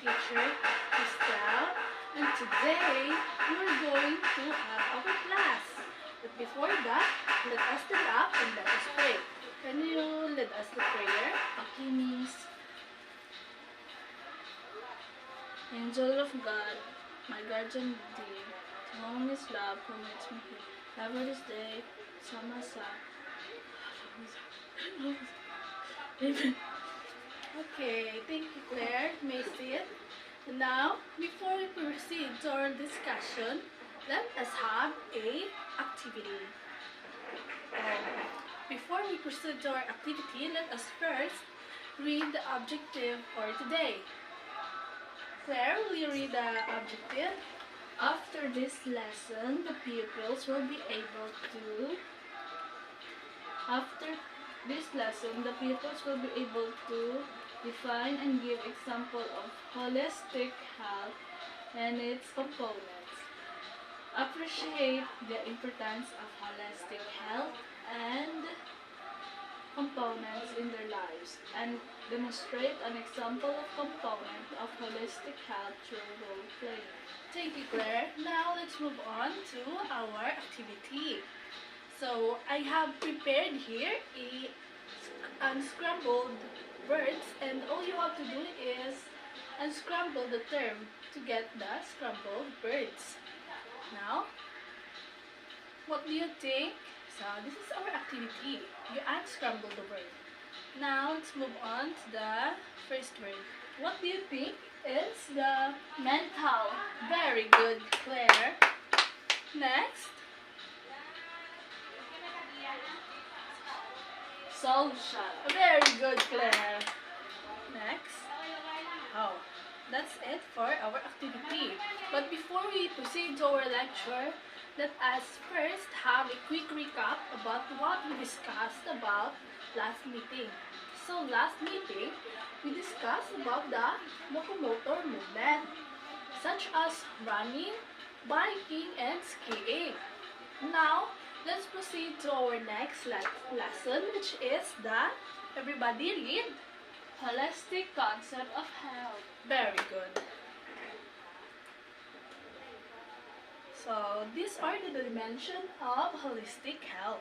teacher, Estelle, and today we're going to have our class. But before that, let us stand up and let us pray. Can you lead us the prayer? Okay, Miss. Angel of God, my guardian dear, to whom is love permits me here. Never this day, Samasa. Okay, thank you, Claire. May sit. Now, before we proceed to our discussion, let us have a activity. Before we proceed to our activity, let us first read the objective for today. Claire, will you read the objective? After this lesson, the pupils will be able to define and give example of holistic health and its components, appreciate the importance of holistic health and components in their lives, and demonstrate an example of component of holistic health through role playing. Thank you, Claire. Now let's move on to our activity. So I have prepared here a unscrambled words, and all you have to do is unscramble the term to get the scrambled words. Now, what do you think? So this is our activity. You unscramble the word. Now let's move on to the first word. What do you think is the Mental. very good, Claire? Next, Social. very good, Claire. Next, oh, that's it for our activity. But before we proceed to our lecture, let us first have a quick recap about what we discussed about last meeting. So last meeting, we discussed about the locomotor movement, such as running, biking, and skiing. Now, let's proceed to our next lesson, which is the, everybody read. Holistic concept of health. Very good. So, these are the dimensions of holistic health.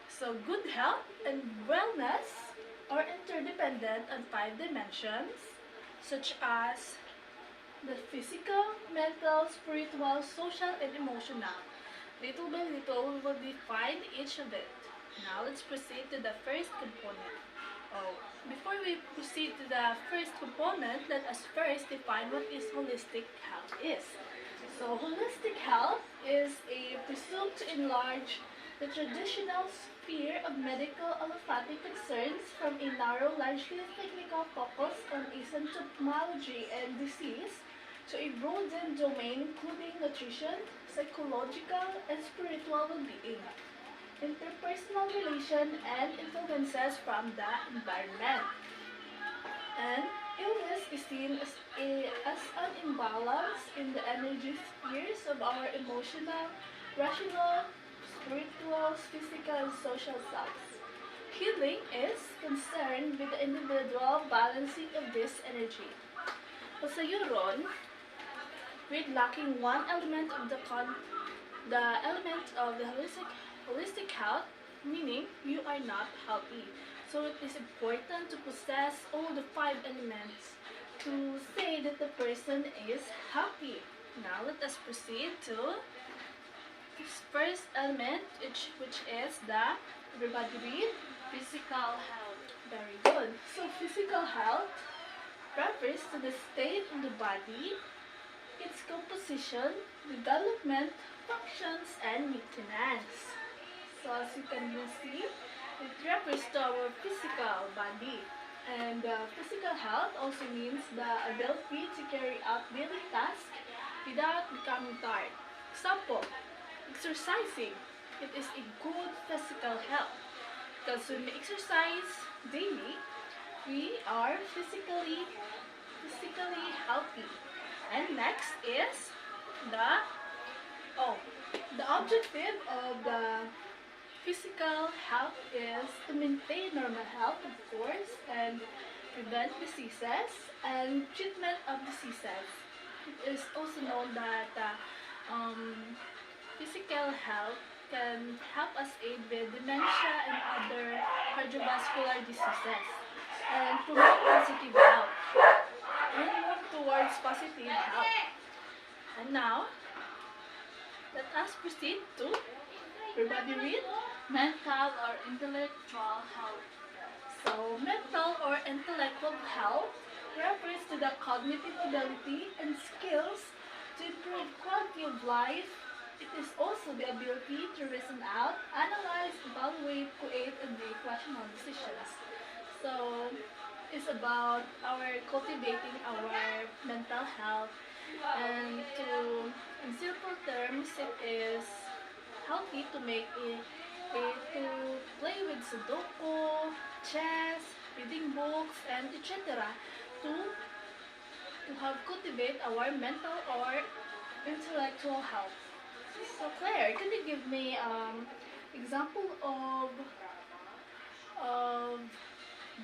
So, good health and wellness are interdependent on 5 dimensions, such as the physical, mental, spiritual, social, and emotional. Little by little, we will define each of it. Now, let's proceed to the first component. Before we proceed to the first component, let us first define what is holistic health is. So, holistic health is a presumed to enlarge the traditional sphere of medical allopathic concerns from a narrow, largely technical focus on asymptomology and disease to a broadened domain including nutrition, psychological, and spiritual well-being, interpersonal relation, and influences from the environment. And illness is seen as an imbalance in the energy spheres of our emotional, rational, spiritual, physical, and social selves. Healing is concerned with the individual balancing of this energy. Pasayuron, with lacking one element of the element of the holistic health, meaning you are not healthy. So it is important to possess all the 5 elements to say that the person is healthy. Now let us proceed to this first element, which is the, everybody read, Physical health. very good. So physical health refers to the state of the body, its composition, development, functions, and maintenance. So as you can see, it refers to our physical body. And physical health also means the ability to carry out daily tasks without becoming tired. Example, exercising. It is a good physical health. Because when we exercise daily, we are physically healthy. And next is the objective of the physical health is to maintain normal health, of course, and prevent diseases and treatment of diseases. It is also known that physical health can help us aid with dementia and other cardiovascular diseases and promote positive health and move towards positive health. And now, let us proceed to everybody read. Mental or intellectual health. So, mental or intellectual health refers to the cognitive ability and skills to improve quality of life. It is also the ability to reason out, analyze, evaluate, create, and make rational decisions. So, it's about our cultivating our mental health, and in simple terms, it is healthy to to play with Sudoku, chess, reading books, and etc. to have cultivate our mental or intellectual health. So Claire, can you give me example of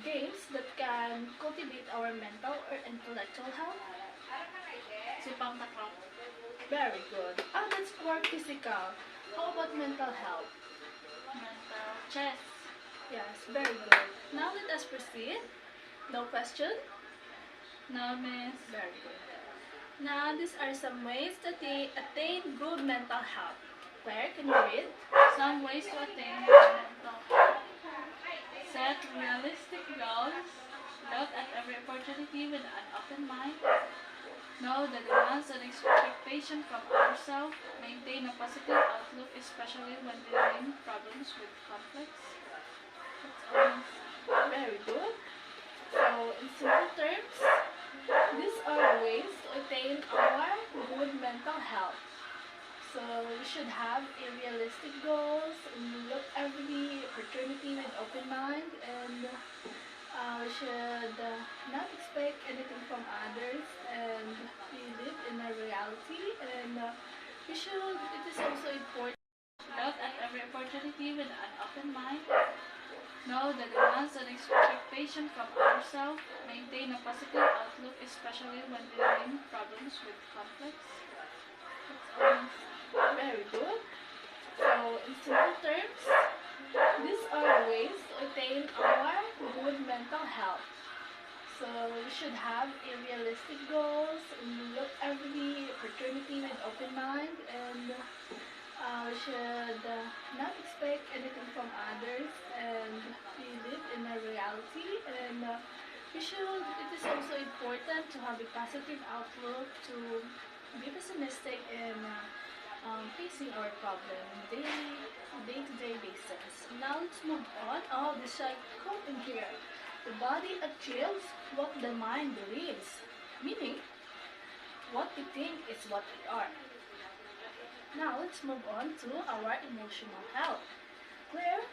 games that can cultivate our mental or intellectual health? Sipang takraw. Very good. Ah, that's for physical. How about mental health? Mental. Chess. Yes, very good. Now let us proceed. No question? No, miss. Very good. Now, these are some ways to attain good mental health. Claire, can you read? Some ways to attain good mental health. Set realistic goals. Look at every opportunity with an open mind. Know the demands and expectations from ourselves. Maintain a positive outlook, especially when dealing problems with conflicts. Very good. So, in simple terms, these are ways to attain our good mental health. So, we should have a realistic goals and look every opportunity with open mind, and we should not expect anything from others, and we live in a reality, and it is also important. Look at every opportunity with an open mind. Know the demands and expectations from ourselves. Maintain a positive outlook, especially when dealing problems with conflicts. Very good. So, in simple terms, these are ways to attain our good mental health. So, we should have a realistic goals and look every opportunity with open mind, and we should not expect anything from others, and we live in a reality, and it is also important to have a positive outlook, to be pessimistic in facing our problem day-to-day basis. Now let's move on. Oh, this I quote in here. The body achieves what the mind believes. Meaning, what we think is what we are. Now let's move on to our emotional health. Claire,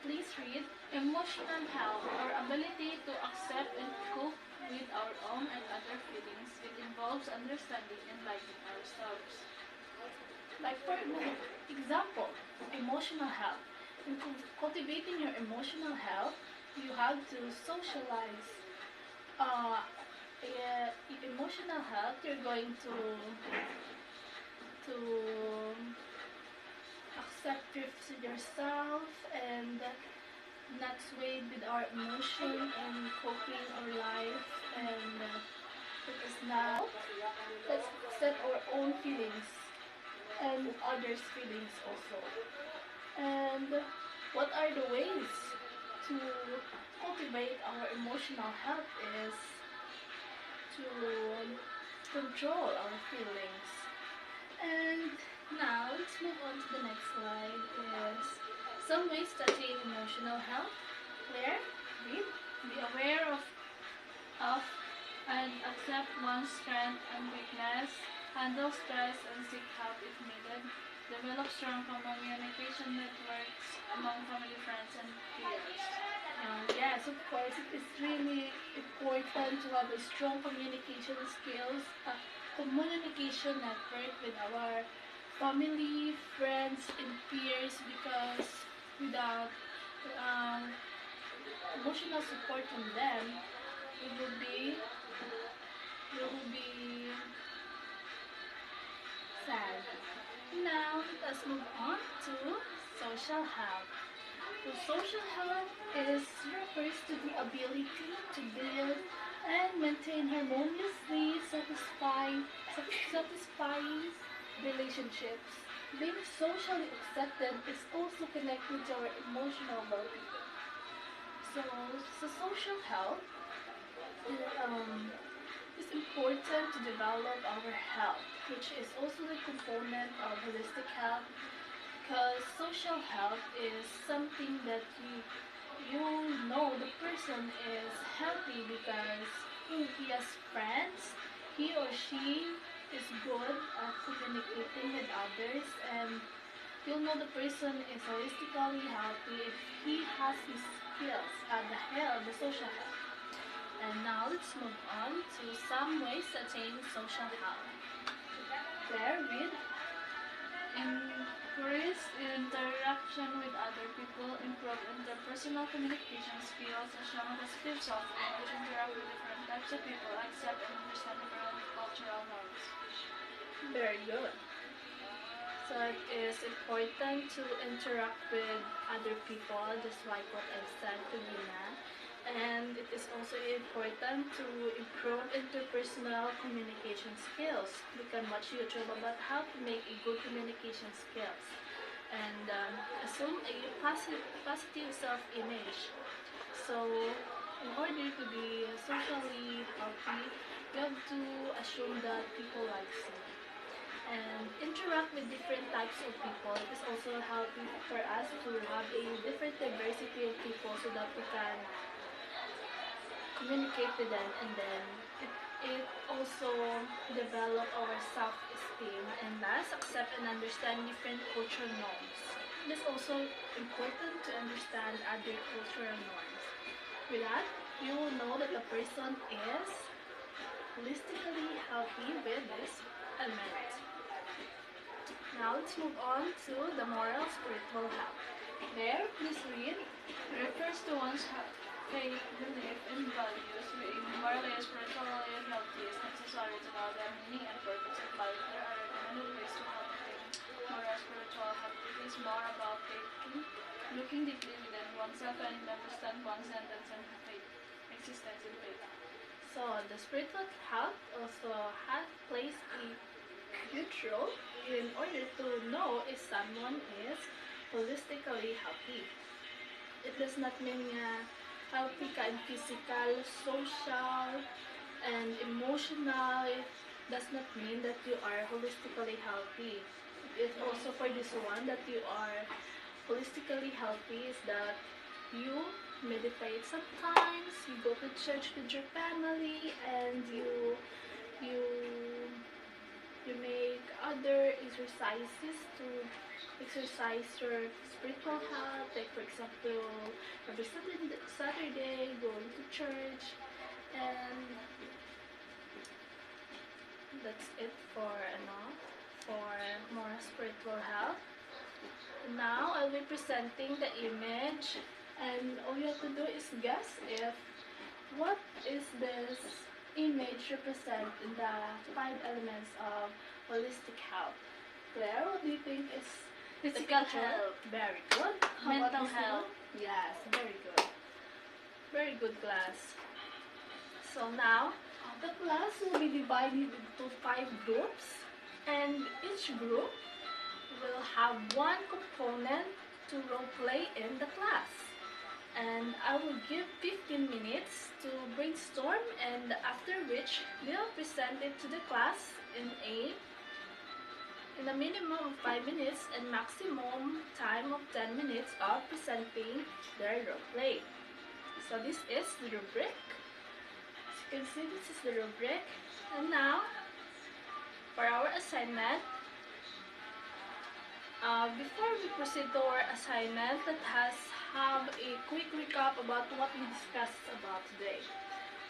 please read. Emotional health, our ability to accept and cope with our own and other feelings. It involves understanding and liking ourselves. Like for example, emotional health. In cultivating your emotional health, you have to socialize. Emotional health, you're going to accept yourself and not swayed with our emotion and coping our life, and because now let's accept our own feelings and others' feelings also. And what are the ways to cultivate our emotional health is to control our feelings. And now let's move on to the next slide is some ways to attain emotional health. Claire, read. Be aware of and accept one's strength and weakness. Handle stress and seek help if needed. Develop strong communication networks among family, friends, and peers. Yes, of course, it is really important to have a strong communication skills, communication network with our family, friends, and peers, because without emotional support from them, it would be sad. Now let's move on to social health. So social health refers to the ability to build and maintain harmoniously satisfying relationships. Being socially accepted is also connected to our emotional well-being. So, social health um, it's important to develop our health, which is also the component of holistic health, because social health is something that you know the person is healthy because he has friends, he or she is good at communicating with others, and you'll know the person is holistically healthy if he has his skills at the social health. And now let's move on to some ways to attain social health. There with Increase interaction with other people, improve interpersonal communication skills, show positive self-image, interact with different types of people, accept and understand different cultural norms. very good. So it is important to interact with other people, just like what I said to Gina. And it is also important to improve interpersonal communication skills. You can watch YouTube about how to make a good communication skills. And assume a positive self-image. So in order to be socially healthy, you have to assume that people like you and interact with different types of people. It is also healthy for us to have a different diversity of people so that we can communicate with them, and then it also develop our self-esteem, and thus accept and understand different cultural norms. It is also important to understand other cultural norms. With that, you will know that the person is holistically healthy with this element. Now let's move on to the moral spiritual health. There, please read. Refers to one's faith, belief, and values. Being morally and spiritually healthy is necessary to know the meaning and purpose of life. There are recommended ways to help attain moral spiritual health. It is more about looking deeply within oneself and understand one's sentence and faith, existence in faith. So the spiritual health also has plays a huge role in order to know if someone is holistically healthy. It does not mean healthy ka in physical, social, and emotional. It does not mean that you are holistically healthy. It is also for this one that you are holistically healthy is that you meditate sometimes, you go to church with your family, and you you make other exercises to exercise your spiritual health, like for example every Saturday going to church, and that's it for for more spiritual health. Now I'll be presenting the image, and all you have to do is guess if what is this image represent in the 5 elements of holistic health. Claire, what do you think is Physical picture? health. Very good. How about Mental this one? health. Yes, very good. Very good class. So now, the class will be divided into 5 groups, and each group will have one component to role play in the class. And I will give 15 minutes to brainstorm, and after which they'll present it to the class in a minimum of 5 minutes and maximum time of 10 minutes of presenting their role play. So this is the rubric. As you can see, this is the rubric. And now, for our assignment, before we proceed to our assignment, let us have a quick recap about what we discussed about today.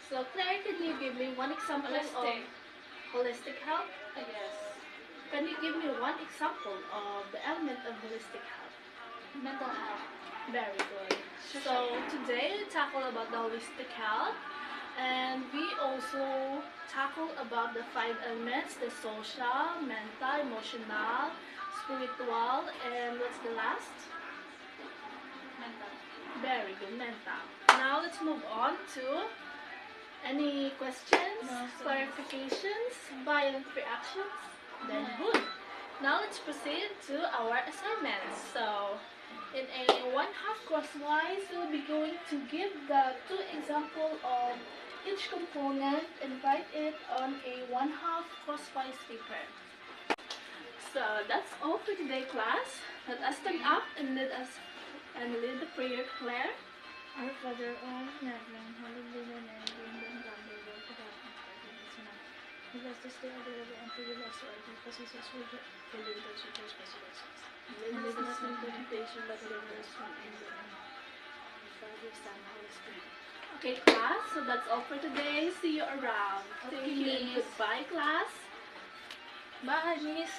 So Claire, can you give me one example Holistic. of holistic health? Yes. Can you give me one example of the element of holistic health? Mental health. Very good. So today we tackle about the holistic health, And we also tackle about the 5 elements: the social, mental, emotional, spiritual, and what's the last? Mental. Very good, mental. Now let's move on to any questions, No, clarifications, violent reactions. Then good. Now let's proceed to our assignments. So in a 1/2 crosswise, we'll be going to give the 2 examples of each component and write it on a 1/2 crosswise paper. So that's all for today, class. Let us stand up and lead the prayer, Claire. Our Father, all in heaven, hallowed be thy name, kingdom come, thy will be done on earth as it is in heaven. Give us this day our daily bread, and forgive us our trespasses as we forgive those who trespass against us. And lead us not into temptation, but deliver us from evil. Amen. Father, Son, Holy Spirit. Okay, class. So that's all for today. See you around. Okay, Thank you and Miss. goodbye, class. Bye, Miss.